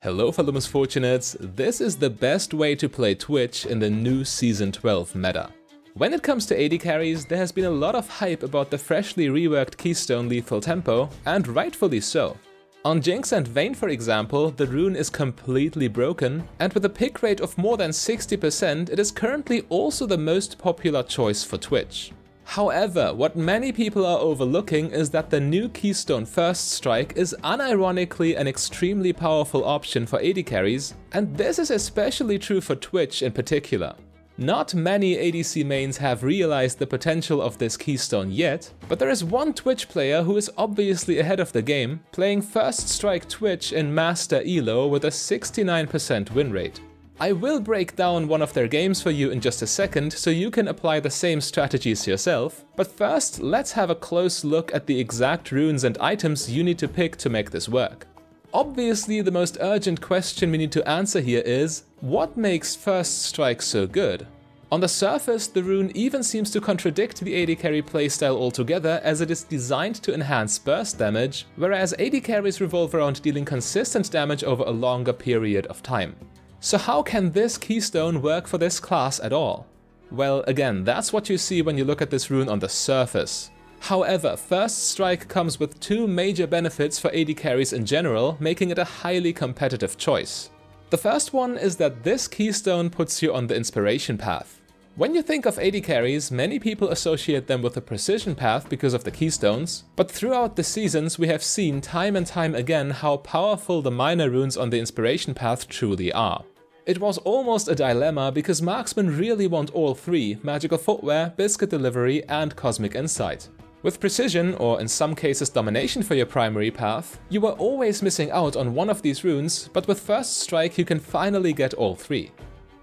Hello fellow Misfortunates, this is the best way to play Twitch in the new Season 12 meta. When it comes to AD carries, there has been a lot of hype about the freshly reworked Keystone lethal tempo, and rightfully so. On Jinx and Vayne for example, the rune is completely broken, and with a pick rate of more than 60%, it is currently also the most popular choice for Twitch. However, what many people are overlooking is that the new Keystone First Strike is unironically an extremely powerful option for AD carries, and this is especially true for Twitch in particular. Not many ADC mains have realized the potential of this Keystone yet, but there is one Twitch player who is obviously ahead of the game, playing First Strike Twitch in Master Elo with a 69% win rate. I will break down one of their games for you in just a second, so you can apply the same strategies yourself, but first let's have a close look at the exact runes and items you need to pick to make this work. Obviously, the most urgent question we need to answer here is, what makes First Strike so good? On the surface, the rune even seems to contradict the AD carry playstyle altogether, as it is designed to enhance burst damage, whereas AD carries revolve around dealing consistent damage over a longer period of time. So how can this Keystone work for this class at all? Well, again, that's what you see when you look at this rune on the surface. However, First Strike comes with two major benefits for AD carries in general, making it a highly competitive choice. The first one is that this Keystone puts you on the inspiration path. When you think of AD carries, many people associate them with the precision path because of the Keystones, but throughout the seasons we have seen time and time again how powerful the minor runes on the inspiration path truly are. It was almost a dilemma because marksmen really want all three: magical footwear, biscuit delivery and cosmic insight. With precision, or in some cases domination for your primary path, you were always missing out on one of these runes, but with First Strike you can finally get all three.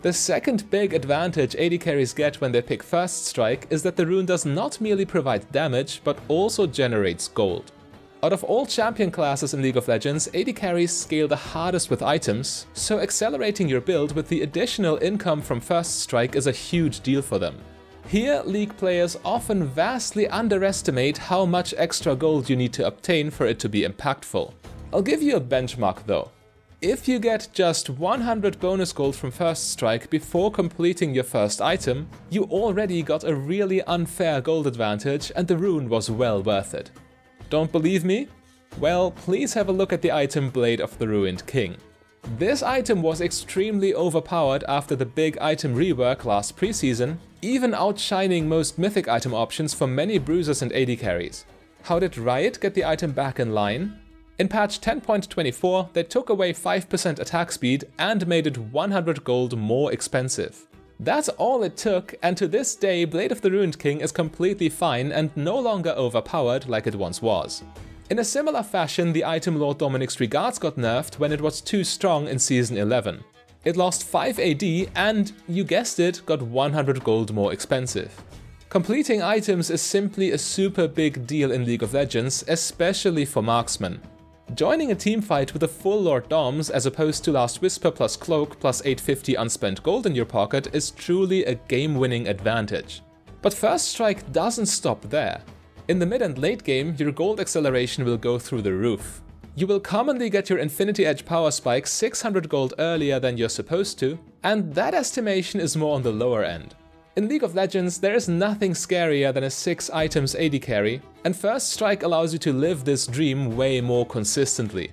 The second big advantage AD carries get when they pick First Strike is that the rune does not merely provide damage, but also generates gold. Out of all champion classes in League of Legends, AD carries scale the hardest with items, so accelerating your build with the additional income from First Strike is a huge deal for them. Here, League players often vastly underestimate how much extra gold you need to obtain for it to be impactful. I'll give you a benchmark though. If you get just 100 bonus gold from First Strike before completing your first item, you already got a really unfair gold advantage and the rune was well worth it. Don't believe me? Well, please have a look at the item Blade of the Ruined King. This item was extremely overpowered after the big item rework last preseason, even outshining most mythic item options for many bruisers and AD carries. How did Riot get the item back in line? In patch 10.24, they took away 5% attack speed and made it 100 gold more expensive. That's all it took, and to this day Blade of the Ruined King is completely fine and no longer overpowered like it once was. In a similar fashion, the item Lord Dominic's Regards got nerfed when it was too strong in Season 11. It lost 5 AD and, you guessed it, got 100 gold more expensive. Completing items is simply a super big deal in League of Legends, especially for marksmen. Joining a teamfight with a full Lord Doms as opposed to Last Whisper plus Cloak plus 850 unspent gold in your pocket is truly a game-winning advantage. But First Strike doesn't stop there. In the mid and late game, your gold acceleration will go through the roof. You will commonly get your Infinity Edge power spike 600 gold earlier than you're supposed to, and that estimation is more on the lower end. In League of Legends, there is nothing scarier than a 6 items AD carry, and First Strike allows you to live this dream way more consistently.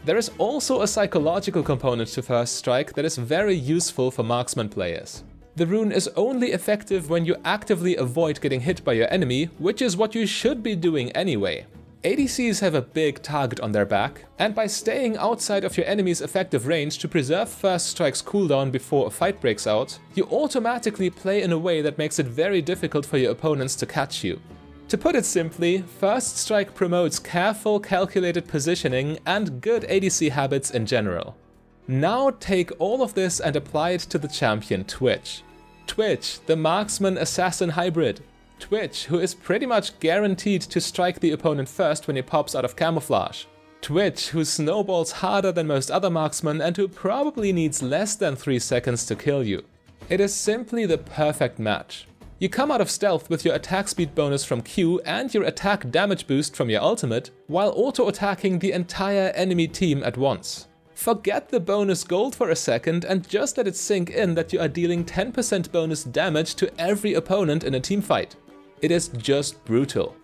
There is also a psychological component to First Strike that is very useful for marksman players. The rune is only effective when you actively avoid getting hit by your enemy, which is what you should be doing anyway. ADCs have a big target on their back, and by staying outside of your enemy's effective range to preserve First Strike's cooldown before a fight breaks out, you automatically play in a way that makes it very difficult for your opponents to catch you. To put it simply, First Strike promotes careful, calculated positioning and good ADC habits in general. Now take all of this and apply it to the champion Twitch. Twitch, the marksman assassin hybrid. Twitch, who is pretty much guaranteed to strike the opponent first when he pops out of camouflage. Twitch, who snowballs harder than most other marksmen and who probably needs less than 3 seconds to kill you. It is simply the perfect match. You come out of stealth with your attack speed bonus from Q and your attack damage boost from your ultimate, while auto-attacking the entire enemy team at once. Forget the bonus gold for a second and just let it sink in that you are dealing 10% bonus damage to every opponent in a teamfight. It is just brutal.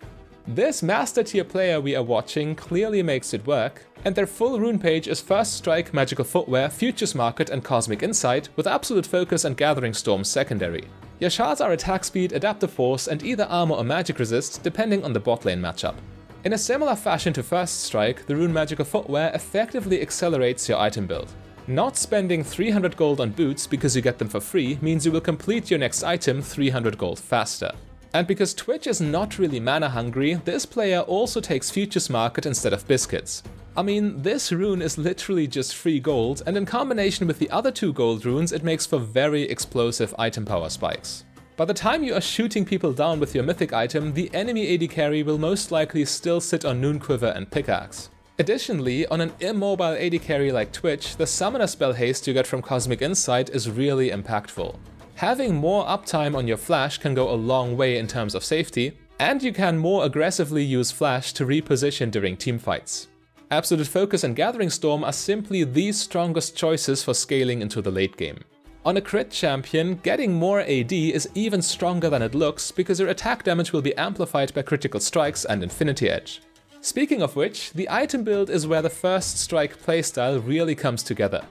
This master tier player we are watching clearly makes it work, and their full rune page is First Strike, Magical Footwear, Futures Market and Cosmic Insight, with Absolute Focus and Gathering Storm secondary. Your shards are attack speed, adaptive force and either armor or magic resist depending on the bot lane matchup. In a similar fashion to First Strike, the rune Magical Footwear effectively accelerates your item build. Not spending 300 gold on boots because you get them for free means you will complete your next item 300 gold faster. And because Twitch is not really mana hungry, this player also takes Futures Market instead of biscuits. I mean, this rune is literally just free gold, and in combination with the other 2 gold runes it makes for very explosive item power spikes. By the time you are shooting people down with your mythic item, the enemy AD carry will most likely still sit on Noon Quiver and Pickaxe. Additionally, on an immobile AD carry like Twitch, the summoner spell haste you get from Cosmic Insight is really impactful. Having more uptime on your flash can go a long way in terms of safety, and you can more aggressively use flash to reposition during teamfights. Absolute Focus and Gathering Storm are simply the strongest choices for scaling into the late game. On a crit champion, getting more AD is even stronger than it looks because your attack damage will be amplified by critical strikes and Infinity Edge. Speaking of which, the item build is where the First Strike playstyle really comes together.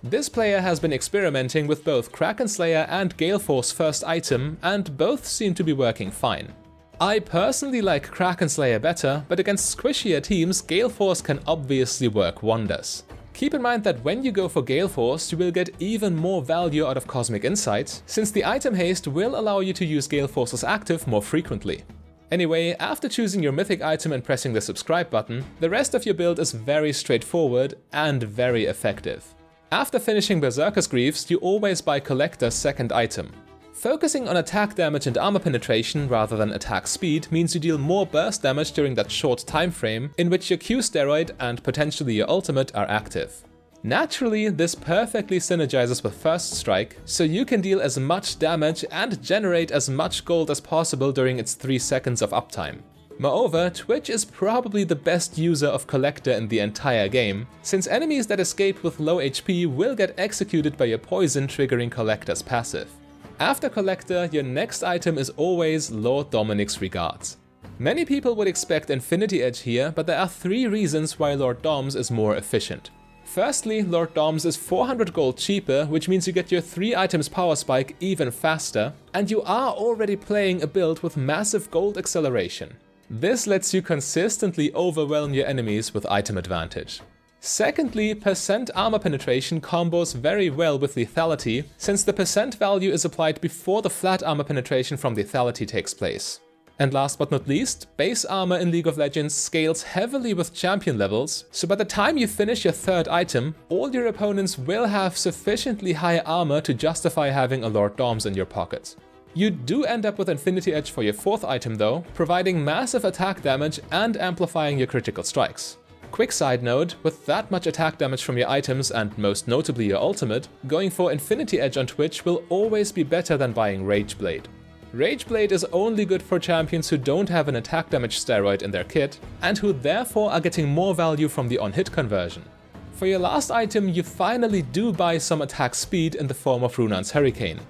This player has been experimenting with both Kraken Slayer and Gale Force first item, and both seem to be working fine. I personally like Kraken Slayer better, but against squishier teams, Gale Force can obviously work wonders. Keep in mind that when you go for Gale Force, you will get even more value out of Cosmic Insight, since the item haste will allow you to use Gale Force's active more frequently. Anyway, after choosing your mythic item and pressing the subscribe button, the rest of your build is very straightforward and very effective. After finishing Berserker's Greaves, you always buy Collector's second item. Focusing on attack damage and armor penetration rather than attack speed means you deal more burst damage during that short time frame in which your Q steroid and potentially your ultimate are active. Naturally, this perfectly synergizes with First Strike, so you can deal as much damage and generate as much gold as possible during its 3 seconds of uptime. Moreover, Twitch is probably the best user of Collector in the entire game, since enemies that escape with low HP will get executed by your poison triggering Collector's passive. After Collector, your next item is always Lord Dominik's Regards. Many people would expect Infinity Edge here, but there are 3 reasons why Lord Doms is more efficient. Firstly, Lord Doms is 400 gold cheaper, which means you get your 3 items power spike even faster, and you are already playing a build with massive gold acceleration. This lets you consistently overwhelm your enemies with item advantage. Secondly, percent armor penetration combos very well with lethality, since the percent value is applied before the flat armor penetration from lethality takes place. And last but not least, base armor in League of Legends scales heavily with champion levels, so by the time you finish your 3rd item, all your opponents will have sufficiently high armor to justify having a Lord Doms in your pocket. You do end up with Infinity Edge for your 4th item though, providing massive attack damage and amplifying your critical strikes. Quick side note, with that much attack damage from your items and most notably your ultimate, going for Infinity Edge on Twitch will always be better than buying Rage Blade. Rage Blade is only good for champions who don't have an attack damage steroid in their kit, and who therefore are getting more value from the on-hit conversion. For your last item, you finally do buy some attack speed in the form of Runan's Hurricane.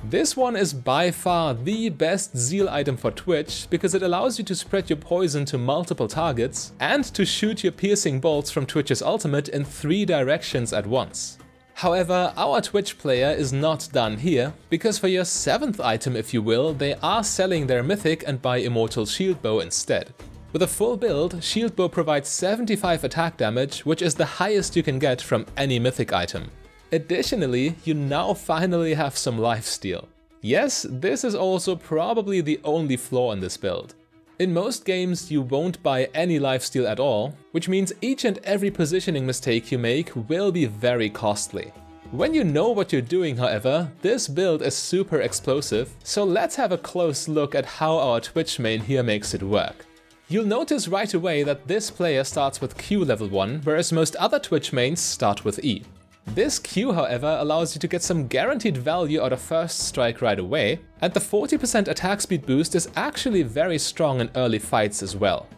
This one is by far the best Zeal item for Twitch because it allows you to spread your poison to multiple targets and to shoot your piercing bolts from Twitch's ultimate in 3 directions at once. However, our Twitch player is not done here, because for your 7th item if you will, they are selling their mythic and buy Immortal Shield Bow instead. With a full build, Shield Bow provides 75 attack damage, which is the highest you can get from any mythic item. Additionally, you now finally have some lifesteal. Yes, this is also probably the only flaw in this build. In most games you won't buy any lifesteal at all, which means each and every positioning mistake you make will be very costly. When you know what you're doing, however, this build is super explosive, so let's have a close look at how our Twitch main here makes it work. You'll notice right away that this player starts with Q level 1, whereas most other Twitch mains start with E. This Q, however, allows you to get some guaranteed value out of First Strike right away, and the 40% attack speed boost is actually very strong in early fights as well.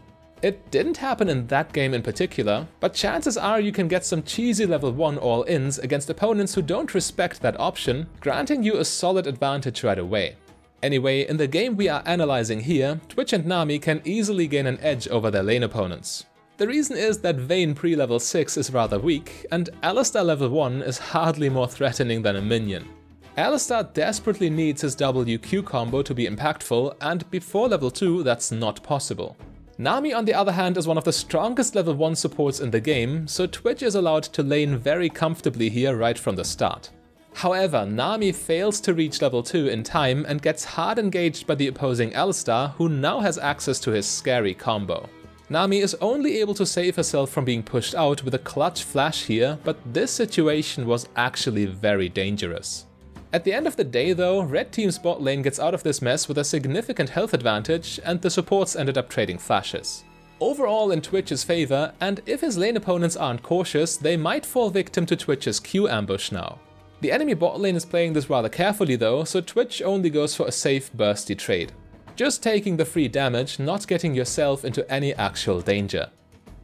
It didn't happen in that game in particular, but chances are you can get some cheesy level 1 all-ins against opponents who don't respect that option, granting you a solid advantage right away. Anyway, in the game we are analyzing here, Twitch and Nami can easily gain an edge over their lane opponents. The reason is that Vayne pre-level 6 is rather weak, and Alistar level 1 is hardly more threatening than a minion. Alistar desperately needs his WQ combo to be impactful, and before level 2 that's not possible. Nami on the other hand is one of the strongest level 1 supports in the game, so Twitch is allowed to lane very comfortably here right from the start. However, Nami fails to reach level 2 in time and gets hard engaged by the opposing Alistar, who now has access to his scary combo. Nami is only able to save herself from being pushed out with a clutch flash here, but this situation was actually very dangerous. At the end of the day though, Red Team's bot lane gets out of this mess with a significant health advantage, and the supports ended up trading flashes. Overall in Twitch's favor, and if his lane opponents aren't cautious, they might fall victim to Twitch's Q ambush now. The enemy bot lane is playing this rather carefully though, so Twitch only goes for a safe bursty trade. Just taking the free damage, not getting yourself into any actual danger.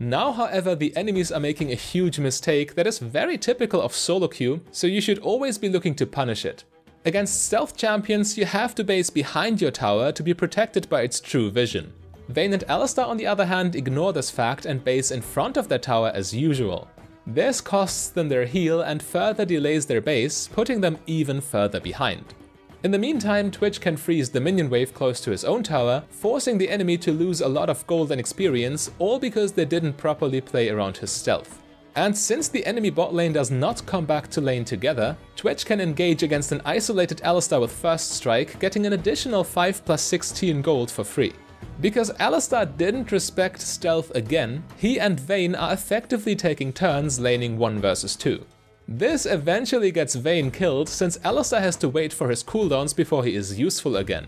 Now, however, the enemies are making a huge mistake that is very typical of solo queue, so you should always be looking to punish it. Against stealth champions, you have to base behind your tower to be protected by its true vision. Vayne and Alistar on the other hand ignore this fact and base in front of their tower as usual. This costs them their heal and further delays their base, putting them even further behind. In the meantime, Twitch can freeze the minion wave close to his own tower, forcing the enemy to lose a lot of gold and experience, all because they didn't properly play around his stealth. And since the enemy bot lane does not come back to lane together, Twitch can engage against an isolated Alistar with first strike, getting an additional 5 plus 16 gold for free. Because Alistar didn't respect stealth again, he and Vayne are effectively taking turns laning 1 versus 2. This eventually gets Vayne killed, since Alistar has to wait for his cooldowns before he is useful again.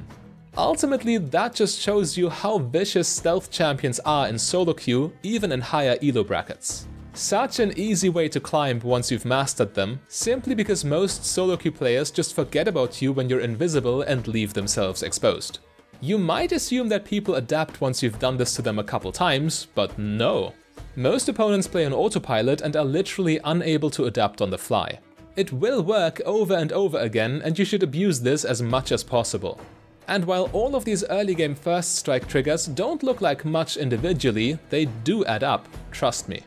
Ultimately, that just shows you how vicious stealth champions are in solo queue, even in higher elo brackets. Such an easy way to climb once you've mastered them, simply because most solo queue players just forget about you when you're invisible and leave themselves exposed. You might assume that people adapt once you've done this to them a couple times, but no. Most opponents play on autopilot and are literally unable to adapt on the fly. It will work over and over again, and you should abuse this as much as possible. And while all of these early game first strike triggers don't look like much individually, they do add up, trust me.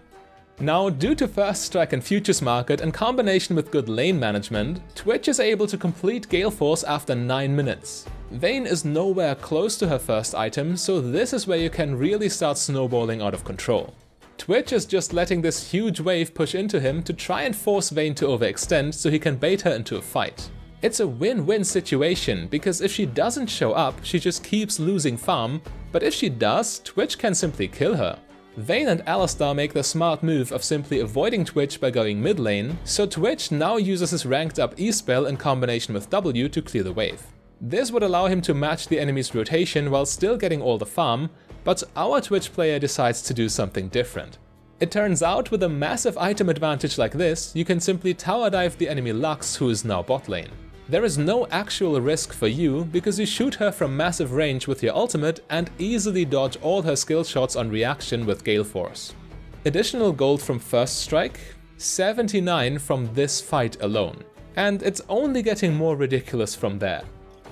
Now, due to first strike and futures market in combination with good lane management, Twitch is able to complete Gale Force after 9 minutes. Vayne is nowhere close to her first item, so this is where you can really start snowballing out of control. Twitch is just letting this huge wave push into him to try and force Vayne to overextend so he can bait her into a fight. It's a win-win situation, because if she doesn't show up, she just keeps losing farm, but if she does, Twitch can simply kill her. Vayne and Alistar make the smart move of simply avoiding Twitch by going mid lane, so Twitch now uses his ranked up E spell in combination with W to clear the wave. This would allow him to match the enemy's rotation while still getting all the farm, but our Twitch player decides to do something different. It turns out with a massive item advantage like this, you can simply tower dive the enemy Lux, who is now bot lane. There is no actual risk for you, because you shoot her from massive range with your ultimate and easily dodge all her skill shots on reaction with Gale Force. Additional gold from first strike, 79 from this fight alone. And it's only getting more ridiculous from there.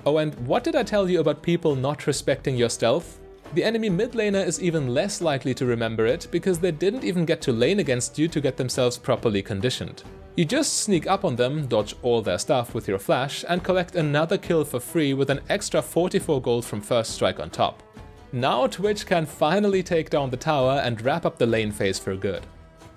Oh, and what did I tell you about people not respecting your stealth? The enemy mid laner is even less likely to remember it, because they didn't even get to lane against you to get themselves properly conditioned. You just sneak up on them, dodge all their stuff with your flash, and collect another kill for free with an extra 44 gold from first strike on top. Now Twitch can finally take down the tower and wrap up the lane phase for good.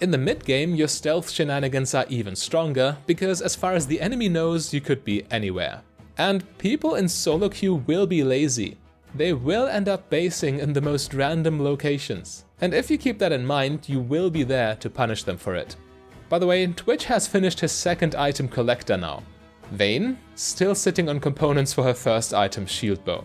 In the mid game, your stealth shenanigans are even stronger, because as far as the enemy knows, you could be anywhere. And people in solo queue will be lazy. They will end up basing in the most random locations. And if you keep that in mind, you will be there to punish them for it. By the way, Twitch has finished his second item collector now. Vayne, still sitting on components for her first item, Shield Bow.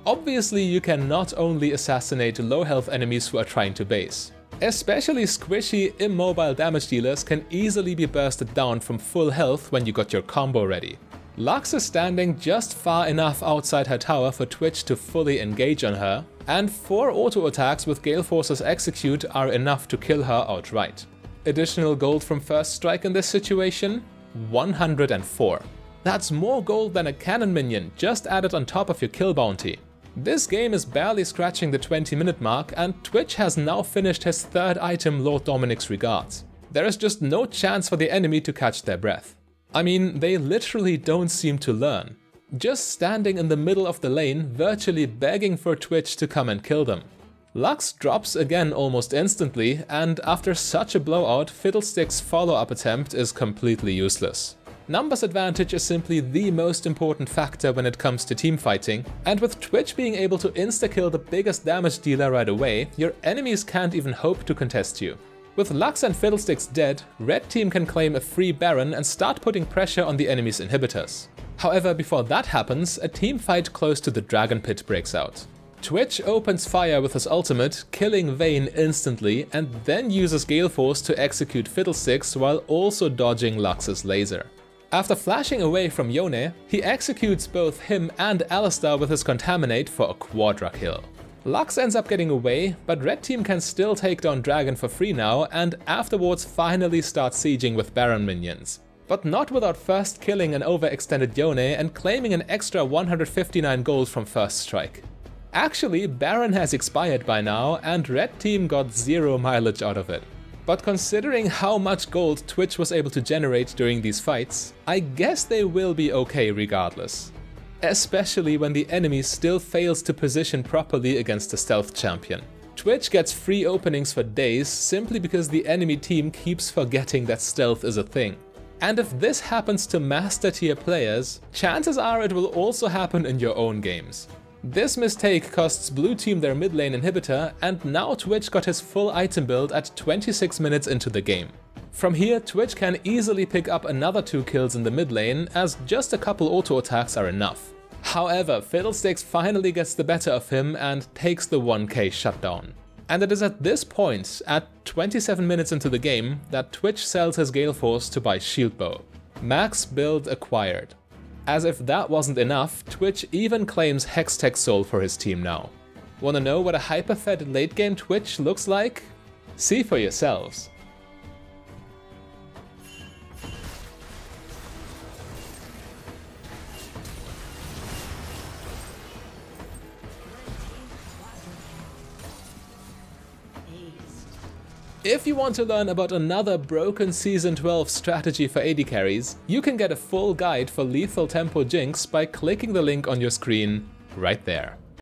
Obviously, you can not only assassinate low health enemies who are trying to base. Especially squishy, immobile damage dealers can easily be bursted down from full health when you got your combo ready. Lux is standing just far enough outside her tower for Twitch to fully engage on her, and 4 auto attacks with Gale Force's Execute are enough to kill her outright. Additional gold from first strike in this situation? 104. That's more gold than a cannon minion just added on top of your kill bounty. This game is barely scratching the 20-minute mark, and Twitch has now finished his 3rd item, Lord Dominic's Regards. There is just no chance for the enemy to catch their breath. I mean, they literally don't seem to learn. Just standing in the middle of the lane, virtually begging for Twitch to come and kill them. Lux drops again almost instantly, and after such a blowout, Fiddlestick's follow-up attempt is completely useless. Numbers advantage is simply the most important factor when it comes to teamfighting, and with Twitch being able to insta-kill the biggest damage dealer right away, your enemies can't even hope to contest you. With Lux and Fiddlesticks dead, Red Team can claim a free Baron and start putting pressure on the enemy's inhibitors. However, before that happens, a team fight close to the Dragon Pit breaks out. Twitch opens fire with his ultimate, killing Vayne instantly, and then uses Gale Force to execute Fiddlesticks while also dodging Lux's laser. After flashing away from Yone, he executes both him and Alistar with his Contaminate for a quadra kill. Lux ends up getting away, but Red Team can still take down Dragon for free now, and afterwards finally start sieging with Baron minions. But not without first killing an overextended Yone and claiming an extra 159 gold from first strike. Actually, Baron has expired by now, and Red Team got 0 mileage out of it. But considering how much gold Twitch was able to generate during these fights, I guess they will be okay regardless. Especially when the enemy still fails to position properly against a stealth champion. Twitch gets free openings for days simply because the enemy team keeps forgetting that stealth is a thing. And if this happens to master tier players, chances are it will also happen in your own games. This mistake costs blue team their mid lane inhibitor, and now Twitch got his full item build at 26 minutes into the game. From here, Twitch can easily pick up another 2 kills in the mid lane, as just a couple auto attacks are enough. However, Fiddlesticks finally gets the better of him and takes the 1k shutdown. And it is at this point, at 27 minutes into the game, that Twitch sells his Gale Force to buy Shield Bow. Max build acquired. As if that wasn't enough, Twitch even claims Hextech Soul for his team now. Wanna know what a hyper-fed late game Twitch looks like? See for yourselves. If you want to learn about another broken Season 12 strategy for AD carries, you can get a full guide for Lethal Tempo Jinx by clicking the link on your screen right there.